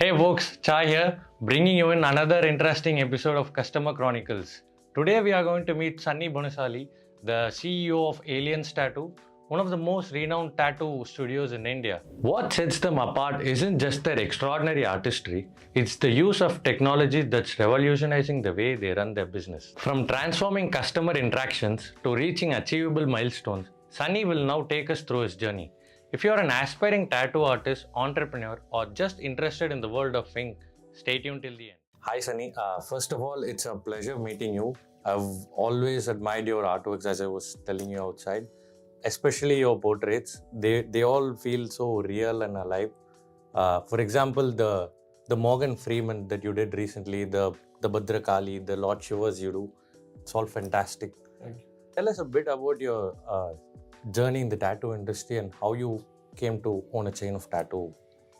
Hey folks, Chai here, bringing you in another interesting episode of Customer Chronicles. Today we are going to meet Sunny Bhanushali, the CEO of Aliens Tattoo, one of the most renowned tattoo studios in India. What sets them apart isn't just their extraordinary artistry, it's the use of technology that's revolutionizing the way they run their business. From transforming customer interactions to reaching achievable milestones, Sunny will now take us through his journey. If you're an aspiring tattoo artist, entrepreneur, or just interested in the world of ink, stay tuned till the end. Hi Sunny, first of all, it's a pleasure meeting you. I've always admired your artworks as I was telling you outside, especially your portraits. They all feel so real and alive. For example, the Morgan Freeman that you did recently, the Bhadrakali, the Lord Shivas you do, it's all fantastic. Thank you. Tell us a bit about your journey in the tattoo industry and how you came to own a chain of tattoo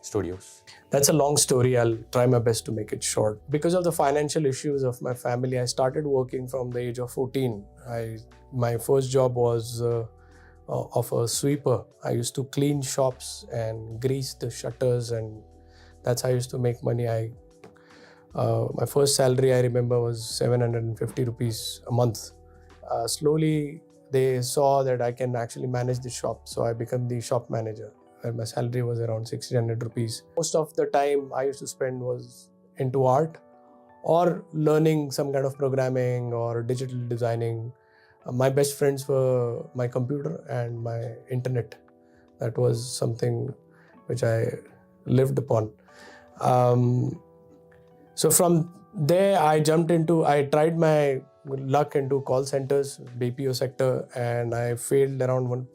studios. That's a long story. I'll try my best to make it short. Because of the financial issues of my family, I started working from the age of 14. My first job was of a sweeper. I used to clean shops and grease the shutters, and that's how I used to make money. My first salary, I remember, was 750 rupees a month. Slowly, they saw that I can actually manage the shop, so I became the shop manager. And my salary was around 1600 rupees. Most of the time I used to spend was into art or learning some kind of programming or digital designing. My best friends were my computer and my internet. That was something which I lived upon. So from there I tried my luck into call centers, BPO sector, and I failed around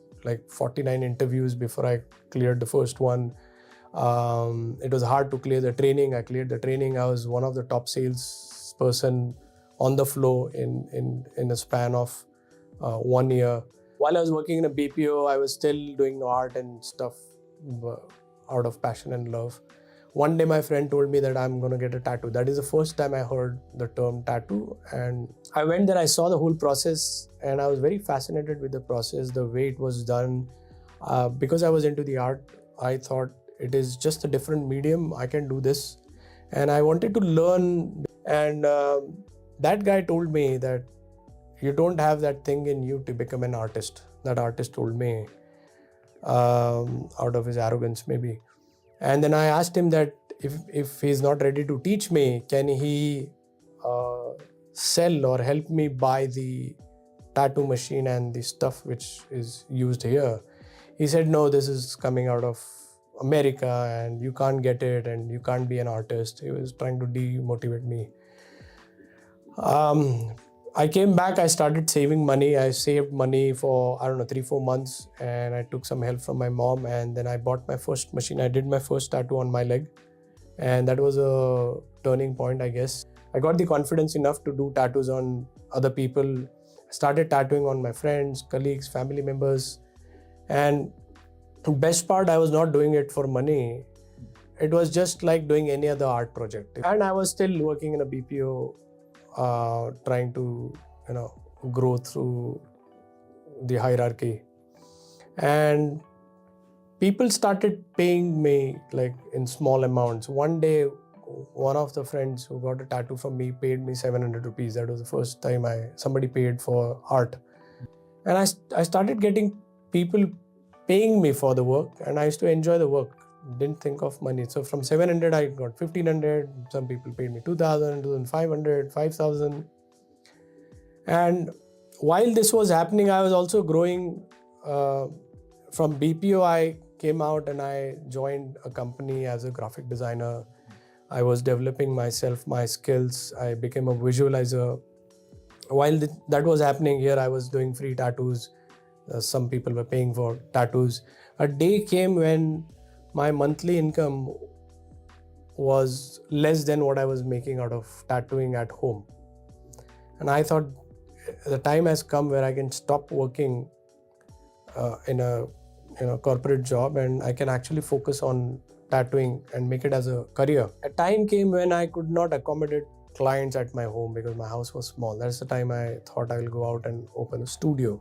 49 interviews before I cleared the first one. It was hard to clear the training. I cleared the training. I was one of the top salesperson on the floor in a span of 1 year. While I was working in a BPO, I was still doing art and stuff out of passion and love. One day my friend told me that I'm going to get a tattoo. That is the first time I heard the term tattoo. And I went there, I saw the whole process, and I was very fascinated with the process, the way it was done. Because I was into the art, I thought it is just a different medium. I can do this. And I wanted to learn. And that guy told me that you don't have that thing in you to become an artist. That artist told me out of his arrogance maybe. And then I asked him that if he's not ready to teach me, can he sell or help me buy the tattoo machine and the stuff which is used here? He said, no, this is coming out of America and you can't get it and you can't be an artist. He was trying to demotivate me. I came back, I started saving money. I saved money for, 3-4 months, and I took some help from my mom, and then I bought my first machine. I did my first tattoo on my leg, and that was a turning point, I guess. I got the confidence enough to do tattoos on other people. I started tattooing on my friends, colleagues, family members, and the best part, I was not doing it for money. It was just like doing any other art project. And I was still working in a BPO, trying to grow through the hierarchy, and people started paying me like in small amounts. One day one of the friends who got a tattoo from me paid me 700 rupees. That was the first time somebody paid for art, and I started getting people paying me for the work, and I used to enjoy the work. Didn't think of money. So from 700 I got 1500. Some people paid me 2000, 2500, 5000. And while this was happening, I was also growing. From BPO I came out and I joined a company as a graphic designer. I was developing myself, my skills. I became a visualizer. While that was happening here, I was doing free tattoos. Some people were paying for tattoos. A day came when my monthly income was less than what I was making out of tattooing at home. And I thought the time has come where I can stop working in a corporate job, and I can actually focus on tattooing and make it as a career. A time came when I could not accommodate clients at my home because my house was small. That's the time I thought I will go out and open a studio.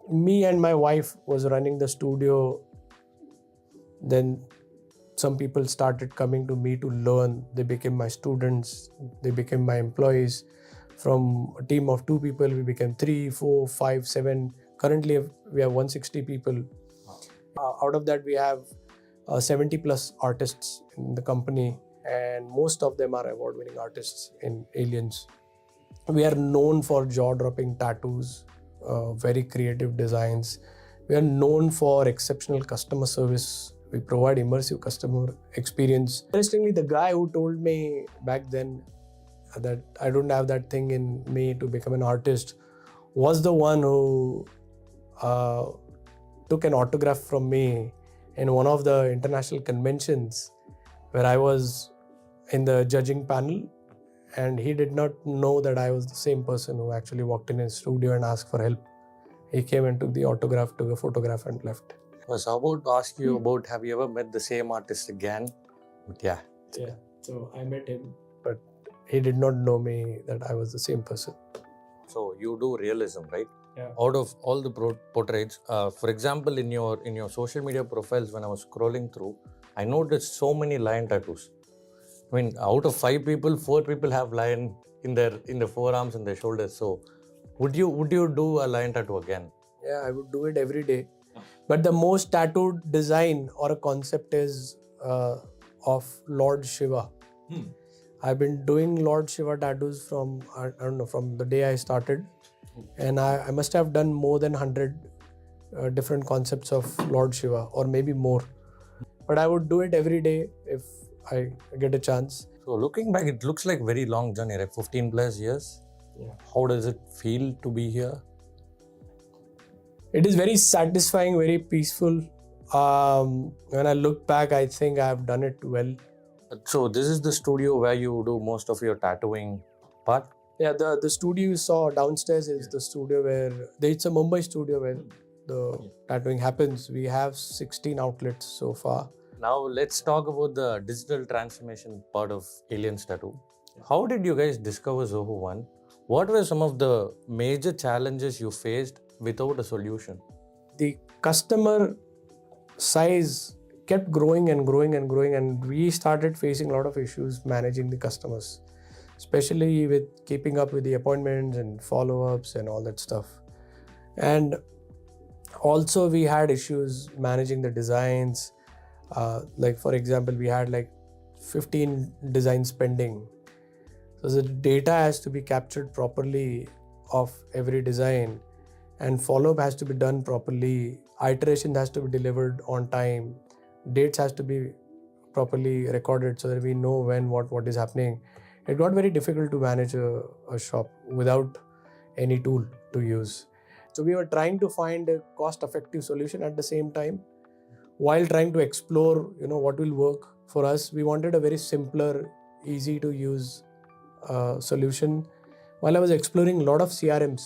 Me and my wife was running the studio. Then some people started coming to me to learn. They became my students, they became my employees. From a team of 2 people, we became 3, 4, 5, 7. Currently, we have 160 people. Out of that, we have 70 plus artists in the company, and most of them are award-winning artists in Aliens. We are known for jaw-dropping tattoos, very creative designs. We are known for exceptional customer service. We provide immersive customer experience. Interestingly, the guy who told me back then that I don't have that thing in me to become an artist was the one who took an autograph from me in one of the international conventions where I was in the judging panel, and he did not know that I was the same person who actually walked in his studio and asked for help. He came and took the autograph, took a photograph and left. I was about to ask you about, have you ever met the same artist again? But yeah. So I met him, but he did not know me that I was the same person. So you do realism, right? Yeah. Out of all the portraits, for example, in your social media profiles, when I was scrolling through, I noticed so many lion tattoos. I mean, out of 5 people, 4 people have lion in the forearms and their shoulders. So, would you do a lion tattoo again? Yeah, I would do it every day. But the most tattooed design or a concept is of Lord Shiva. I've been doing Lord Shiva tattoos from from the day I started, and I must have done more than 100 different concepts of Lord Shiva, or maybe more. But I would do it every day if I get a chance. So looking back, it looks like very long journey, right? 15 plus years. Yeah. How does it feel to be here? It is very satisfying, very peaceful. When I look back, I think I have done it well. So this is the studio where you do most of your tattooing part? Yeah, the studio you saw downstairs is the studio where, it's a Mumbai studio where the tattooing happens. We have 16 outlets so far. Now let's talk about the digital transformation part of Aliens Tattoo. How did you guys discover Zoho One? What were some of the major challenges you faced without a solution? The customer size kept growing and growing and growing, and we started facing a lot of issues managing the customers, especially with keeping up with the appointments and follow-ups and all that stuff. And also we had issues managing the designs. Like for example, we had like 15 designs pending. So the data has to be captured properly of every design, and follow-up has to be done properly. Iteration has to be delivered on time. Dates has to be properly recorded so that we know when what is happening. It got very difficult to manage a shop without any tool to use. So we were trying to find a cost-effective solution at the same time, while trying to explore, what will work for us. We wanted a very simpler, easy to use solution. While I was exploring a lot of CRMs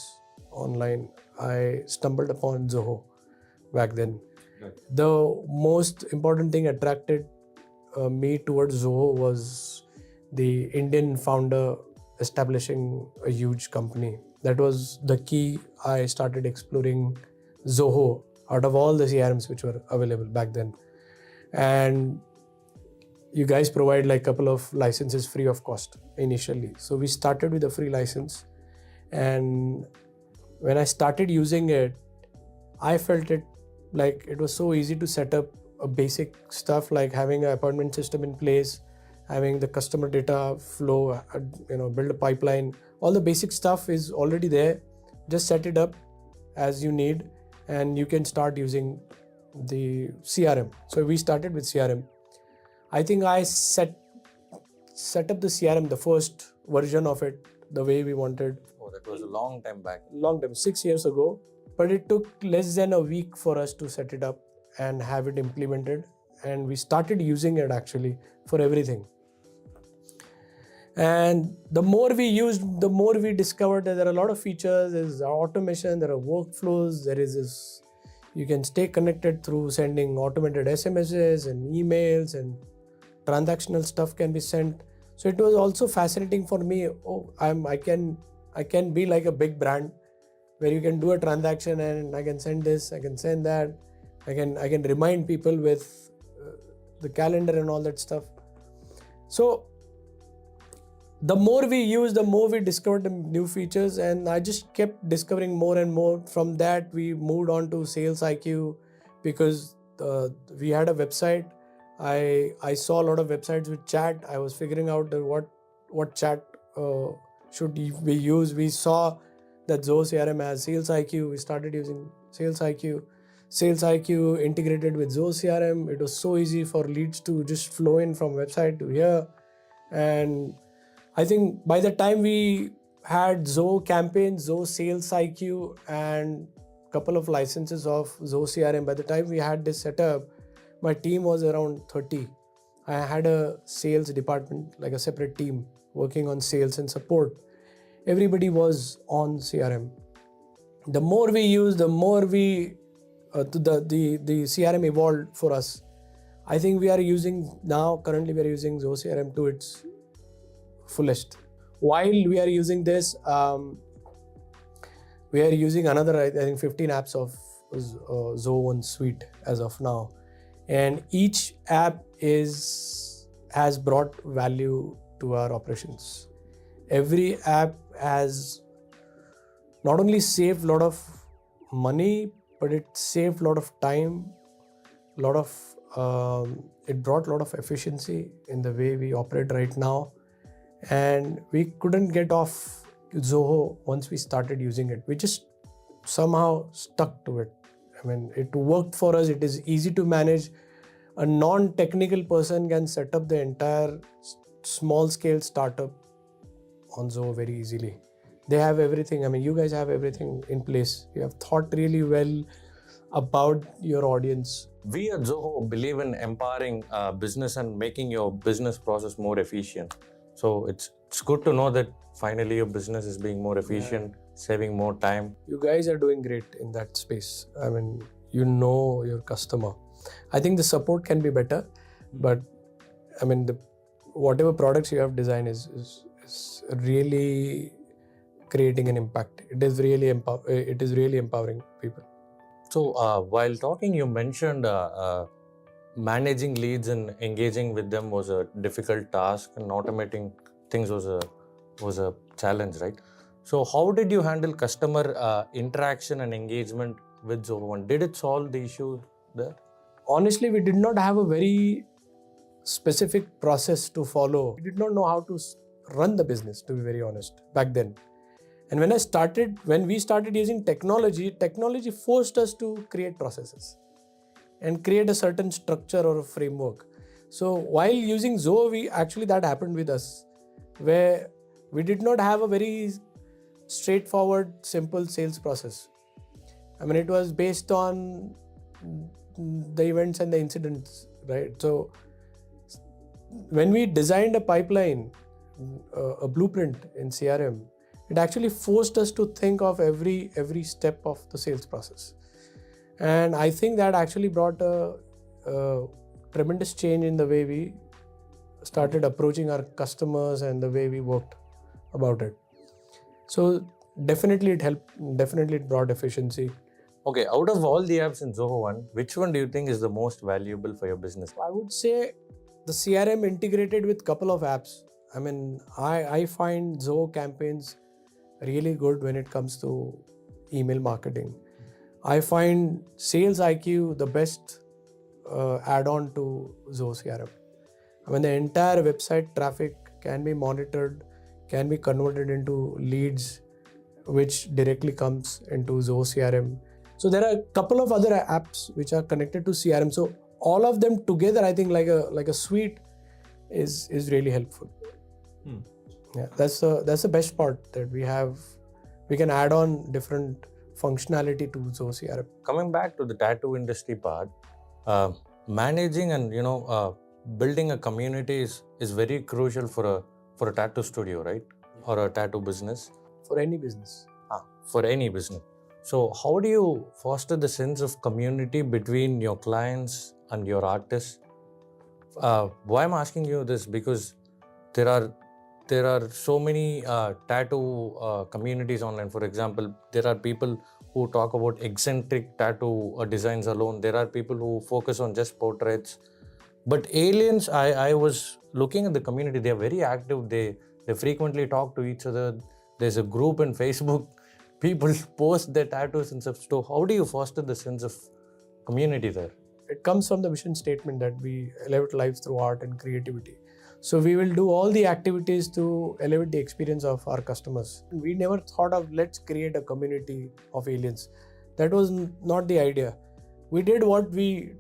online, I stumbled upon Zoho back then. Right. The most important thing attracted me towards Zoho was the Indian founder establishing a huge company. That was the key. I started exploring Zoho out of all the CRMs which were available back then. And you guys provide like a couple of licenses free of cost initially. So we started with a free license. And when I started using it, I felt it like it was so easy to set up a basic stuff like having an appointment system in place, having the customer data flow, build a pipeline. All the basic stuff is already there. Just set it up as you need, and you can start using the CRM. So we started with CRM. I think I set up the CRM, the first version of it, the way we wanted. Oh, that was a long time back. 6 years ago. But it took less than a week for us to set it up and have it implemented. And we started using it actually for everything. And the more we used, the more we discovered that there are a lot of features. There's automation, there are workflows, there is this, you can stay connected through sending automated SMSs and emails, and transactional stuff can be sent. So it was also fascinating for me. I can be like a big brand where you can do a transaction and I can send this, I can send that. I can remind people with the calendar and all that stuff. So the more we use, the more we discovered the new features, and I just kept discovering more and more. From that, we moved on to Sales IQ because we had a website. I saw a lot of websites with chat. I was figuring out what chat should we use. We saw that Zoho CRM has Sales IQ. We started using Sales IQ. Sales IQ integrated with Zoho CRM. It was so easy for leads to just flow in from website to here. And I think by the time we had Zoho campaigns, Zoho Sales IQ, and a couple of licenses of Zoho CRM, by the time we had this setup, my team was around 30. I had a sales department, like a separate team working on sales and support. Everybody was on CRM. The more we use, the more we the CRM evolved for us. I think we are using now, currently we are using Zoho CRM to its fullest. While we are using this, we are using another, I think 15 apps of Zoho One Suite as of now. And each app has brought value to our operations. Every app has not only saved a lot of money, but it saved a lot of time, it brought a lot of efficiency in the way we operate right now. And we couldn't get off Zoho once we started using it. We just somehow stuck to it. I mean, it worked for us. It is easy to manage. A non-technical person can set up the entire small-scale startup on Zoho very easily. They have everything. I mean, you guys have everything in place. You have thought really well about your audience. We at Zoho believe in empowering business and making your business process more efficient. So it's good to know that finally your business is being more efficient, saving more time. You guys are doing great in that space. I mean, you know your customer. I think the support can be better, but I mean, whatever products you have designed is really creating an impact. It is really empowering people. So while talking, you mentioned managing leads and engaging with them was a difficult task, and automating things was a challenge, right? So how did you handle customer interaction and engagement with Zoho One? Did it solve the issue there? Honestly, we did not have a very specific process to follow. We did not know how to run the business, to be very honest, back then. And when we started using technology forced us to create processes and create a certain structure or a framework. So while using Zoho, that happened with us, where we did not have a very straightforward, simple sales process. I mean, it was based on the events and the incidents, right? So when we designed a pipeline, a blueprint in CRM, it actually forced us to think of every step of the sales process. And I think that actually brought a tremendous change in the way we started approaching our customers and the way we worked about it. So definitely it helped, definitely it brought efficiency. Okay, out of all the apps in Zoho One, which one do you think is the most valuable for your business? I would say the CRM integrated with couple of apps. I mean, I find Zoho campaigns really good when it comes to email marketing. I find Sales IQ the best add-on to Zoho CRM. I mean, the entire website traffic can be monitored, can be converted into leads, which directly comes into Zoho CRM. So there are a couple of other apps which are connected to CRM. So all of them together, I think like a suite is really helpful. Yeah, that's the best part, that we can add on different functionality to Zoho CRM. Coming back to the tattoo industry part, managing and building a community is very crucial for a tattoo studio, right? Or a tattoo business. For any business. For any business. So how do you foster the sense of community between your clients and your artists? Why I'm asking you this, because there are so many tattoo communities online. For example, there are people who talk about eccentric tattoo designs alone. There are people who focus on just portraits. But aliens, I was looking at the community. They are very active. They frequently talk to each other. There's a group in Facebook. People post their tattoos and stuff. So how do you foster the sense of community there? It comes from the vision statement that we elevate lives through art and creativity. So we will do all the activities to elevate the experience of our customers. We never thought of let's create a community of aliens. That was not the idea. We did what we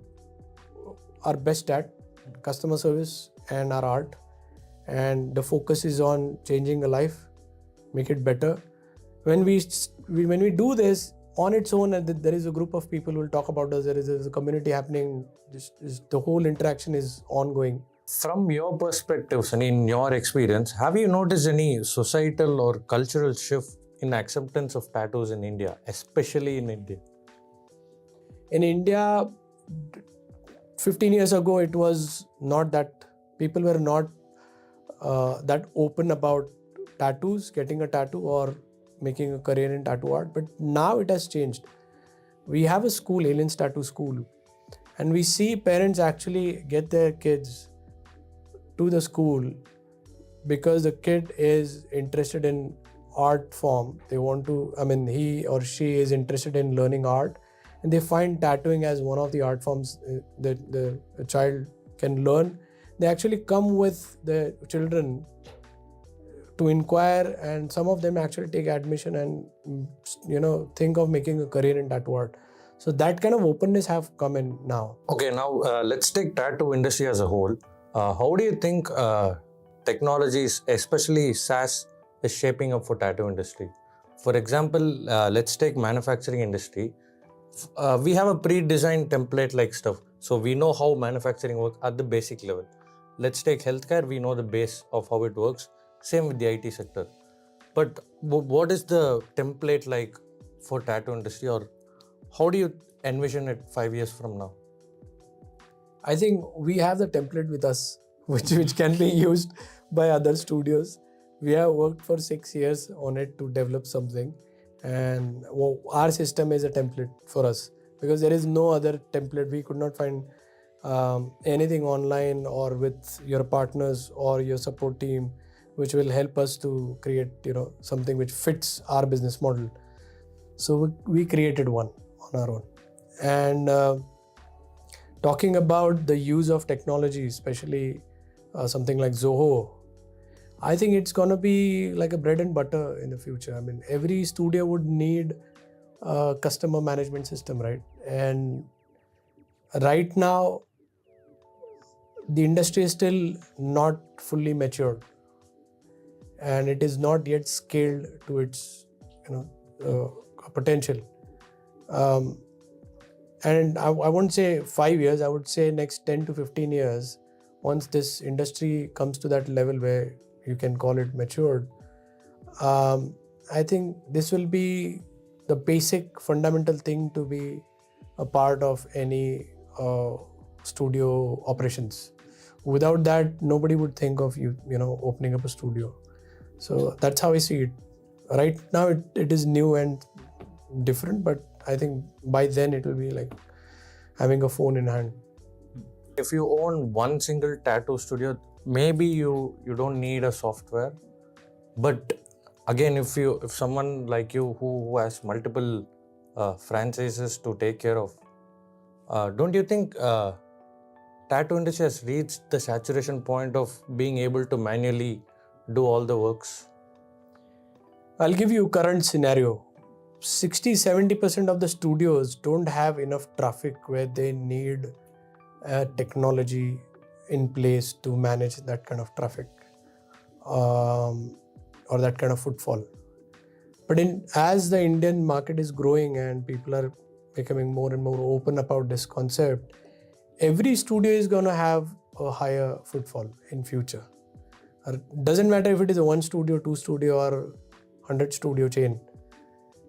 are best at, customer service and our art. And the focus is on changing a life, make it better. When we do this on its own, there is a group of people who will talk about us. There is a community happening. The whole interaction is ongoing. From your perspective, Sunny, in your experience, have you noticed any societal or cultural shift in acceptance of tattoos in India, especially in India? In India, 15 years ago, it was not that people were not that open about tattoos, getting a tattoo or making a career in tattoo art. But now it has changed. We have a school, Aliens Tattoo School, and we see parents actually get their kids to the school because the kid is interested in art form. They want to, he or she is interested in learning art, and they find tattooing as one of the art forms that the child can learn. They actually come with the children to inquire, and some of them actually take admission and think of making a career in tattoo art. So that kind of openness have come in now. Okay, now let's take tattoo industry as a whole. How do you think technologies, especially SaaS, is shaping up for tattoo industry? For example, let's take manufacturing industry. We have a pre-designed template like stuff, so we know how manufacturing works at the basic level. Let's take healthcare. We know the base of how it works. Same with the IT sector. But what is the template like for tattoo industry, or how do you envision it 5 years from now? I think we have the template with us, which can be used by other studios. We have worked for 6 years on it to develop something, and our system is a template for us because there is no other template. We could not find anything online or with your partners or your support team which will help us to create something which fits our business model. So we created one on our own. And talking about the use of technology, especially something like Zoho, I think it's going to be like a bread and butter in the future. Every studio would need a customer management system, right? And right now, the industry is still not fully matured, and it is not yet scaled to its potential. And I won't say 5 years, I would say next 10 to 15 years, once this industry comes to that level where you can call it matured, I think this will be the basic fundamental thing to be a part of any studio operations. Without that, nobody would think of opening up a studio. So that's how I see it. Right now, it is new and different, but I think by then it will be like having a phone in hand. If you own one single tattoo studio, maybe you don't need a software. But again, if someone like you who has multiple franchises to take care of, don't you think tattoo industry has reached the saturation point of being able to manually do all the works? I'll give you current scenario. 60-70% of the studios don't have enough traffic where they need technology in place to manage that kind of traffic or that kind of footfall. But as the Indian market is growing and people are becoming more and more open about this concept, every studio is going to have a higher footfall in future. Doesn't matter if it is a 1 studio, 2 studio or 100 studio chain.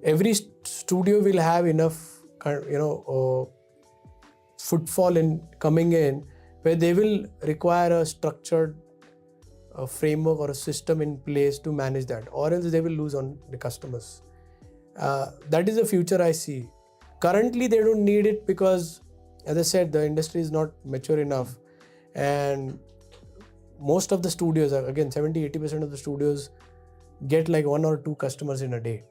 Every studio will have enough footfall in coming in where they will require a structured framework or a system in place to manage that, or else they will lose on the customers. That is the future I see. Currently, they don't need it because, as I said, the industry is not mature enough. and most of the studios, again 70-80% of the studios get like 1 or 2 customers in a day.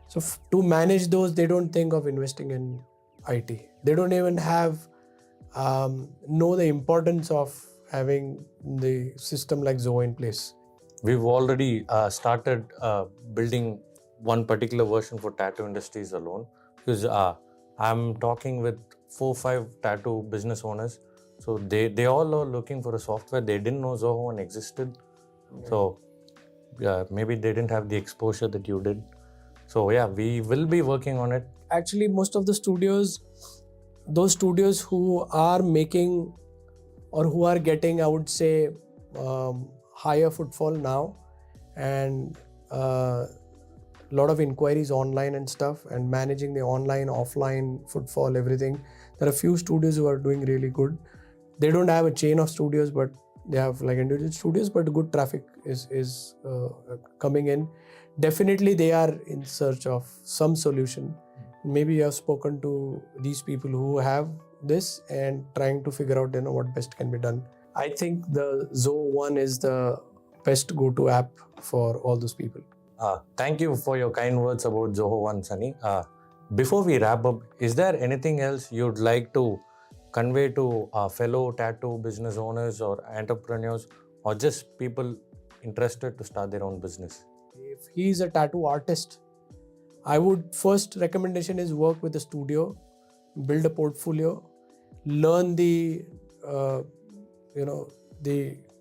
So to manage those, they don't think of investing in IT. They don't even know the importance of having the system like Zoho in place. We've already started building one particular version for tattoo industries alone, because I'm talking with 4-5 tattoo business owners. So they all are looking for a software. They didn't know Zoho One existed. Right. So maybe they didn't have the exposure that you did. So yeah, we will be working on it. Actually, most of the studios, those studios who are making or who are getting, I would say, higher footfall now, and lot of inquiries online and stuff, and managing the online, offline footfall, everything. There are few studios who are doing really good. They don't have a chain of studios, but they have like individual studios, but good traffic is coming in. Definitely they are in search of some solution. Maybe you have spoken to these people who have this and trying to figure out what best can be done. I think the Zoho One is the best go-to app for all those people. Thank you for your kind words about Zoho One, Sunny. Before we wrap up, is there anything else you'd like to convey to fellow tattoo business owners or entrepreneurs, or just people interested to start their own business? If he's a tattoo artist, I would first recommendation is work with a studio, build a portfolio, learn the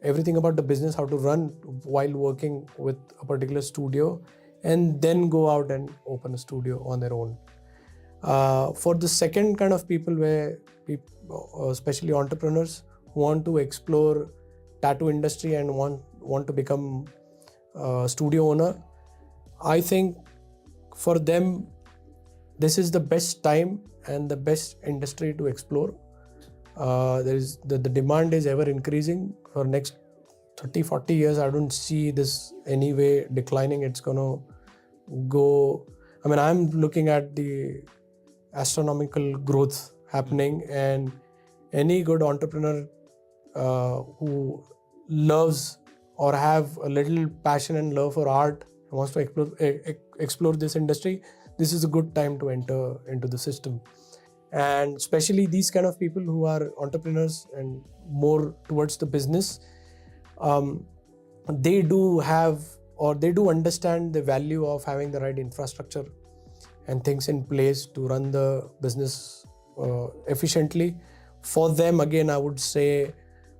everything about the business, how to run while working with a particular studio, and then go out and open a studio on their own. For the second kind of people, where people, especially entrepreneurs who want to explore tattoo industry and want to become a studio owner, I think for them this is the best time and the best industry to explore. The demand is ever increasing. For next 30-40 years, I don't see this anyway declining. It's gonna go, I'm looking at the astronomical growth happening, and any good entrepreneur who loves or have a little passion and love for art, wants to explore this industry, this is a good time to enter into the system. And especially these kind of people who are entrepreneurs and more towards the business, they do understand the value of having the right infrastructure and things in place to run the business efficiently. For them, again, I would say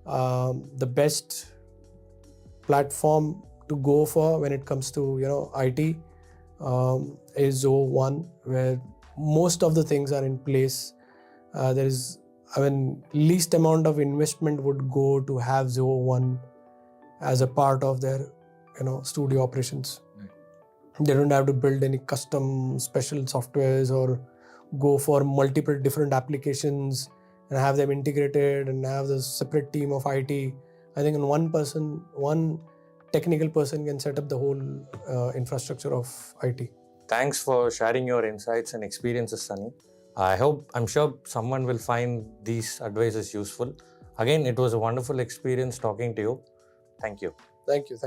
the best platform to go for when it comes to IT is Zoho One, where most of the things are in place. There is, least amount of investment would go to have Zoho One as a part of their studio operations. They don't have to build any custom special softwares or go for multiple different applications and have them integrated and have the separate team of IT. I think one technical person can set up the whole infrastructure of IT. Thanks for sharing your insights and experiences, Sunny. I'm sure someone will find these advices useful. Again, it was a wonderful experience talking to you. Thank you. Thank you.